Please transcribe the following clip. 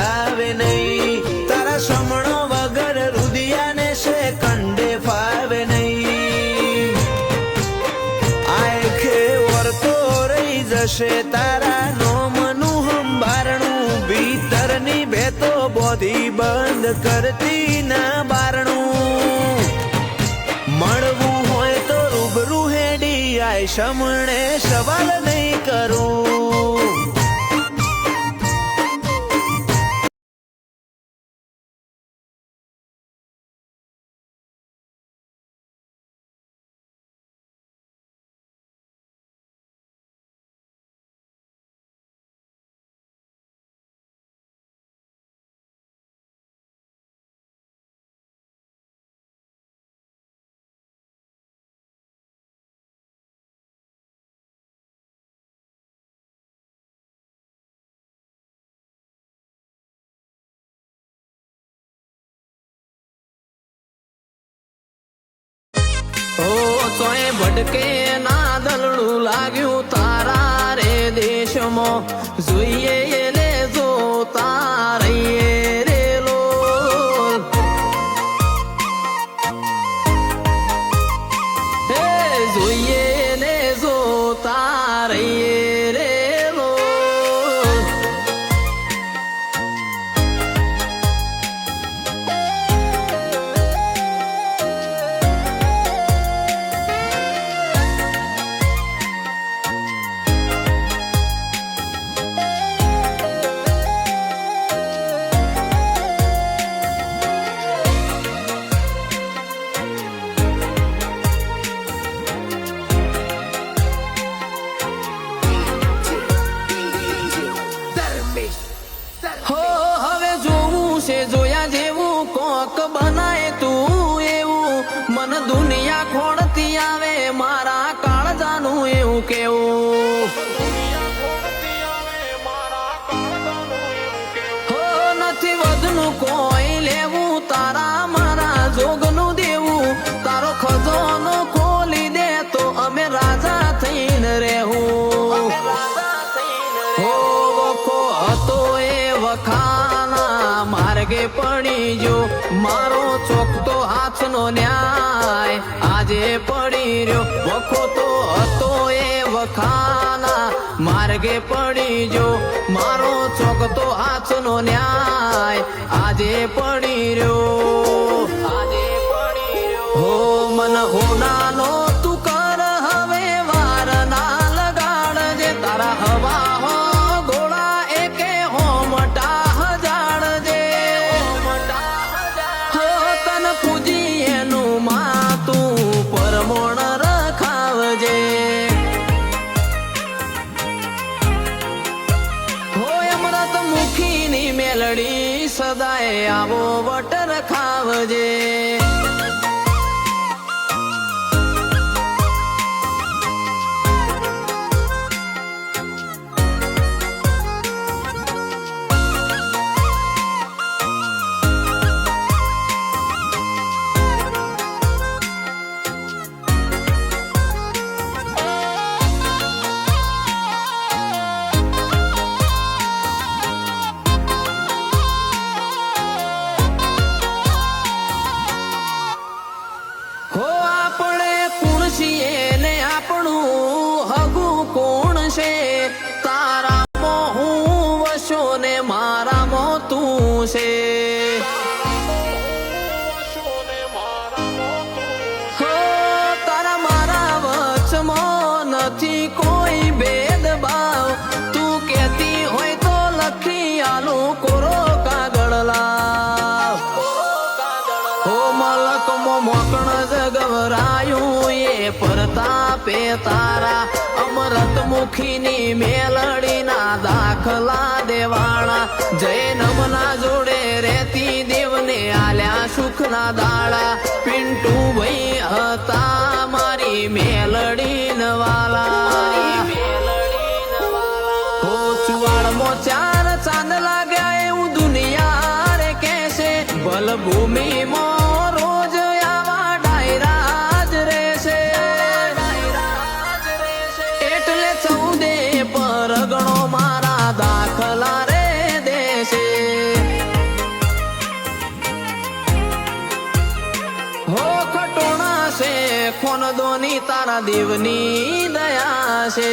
આવે નહીં. તારા સમણો વગર રુદિયાને છે કંડે ફાવે નહીં. આખે વર્તો રહી જશે તારા નોમનું હંબારણું. ભીતરની ભેતો બોધી બંધ કરતી ના બારણું. મળવું હોય તો રૂબરૂ હેડી આય સમણે સવાલ નહીં કરું. સોય ભટકે ના દલડું લાગ્યું તારા રે દેશમાં. જોઈએ લે જો તારીએ રે લો. હે જોઈએ લે જો તારીએ રે લો. હો હવે જોવું છે જોયા જેવું કોક બનાય તું એવું. મન દુનિયા ખોડતી આવે મારા કાળજાનું એવું કેવું. હો નથી વધનું કોઈ લેવું તારા મારા જોગનું દેવું. તારો ખજાનો ખોલી દે તો અમે રાજા થઈને રહેવું. હો વખો હતો એ વખાના માર્ગે પડી જો મારો ચોકતો હાથનો ન્યાય આજે પડી રહ્યો. વખો તો હતો એ વખાના માર્ગે પડી જો મારો ચોકતો હાથનો ન્યાય આજે પડી રહ્યો. આજે પડી રહ્યો. હો મન હોનાનો તું કર હવે વાર ના લગાડજે. તારા હવા મેલડી સદાય આવો વટર ખાવજે. હો આપણે કોણ છીએ ને આપણું હગું કોણ છે. તારામાં હું વસો ને મારામાં તું છે. હો તારા મારા વચમાં નથી કોઈ ભેદભાવ. તું કહેતી હોય તો લખી આલું કોરો કાગળ લાવ. હો મલકમાં મોકણ જગવરાયું એ પરતાપે તારા. અમરત મુખીની મેલડીના દાખલા દેવાળા. જૈનમના જોડે રહેતી દેવને આલ્યા સુખના દાડા. પિન્ટુ ભાઈ હતા મારી મેલડી નવાલા. હો ચુવાડમાં ચાર ચાંદ લાગ્યા એવું દુનિયા રે કહેશે. ભલભૂમિમાં રોજ આવા ડાયરા જ રહેશે. એટલે 14 પરગણો મારા દાખલા રે દેશે. ખોનદોની તારા દેવની દયા છે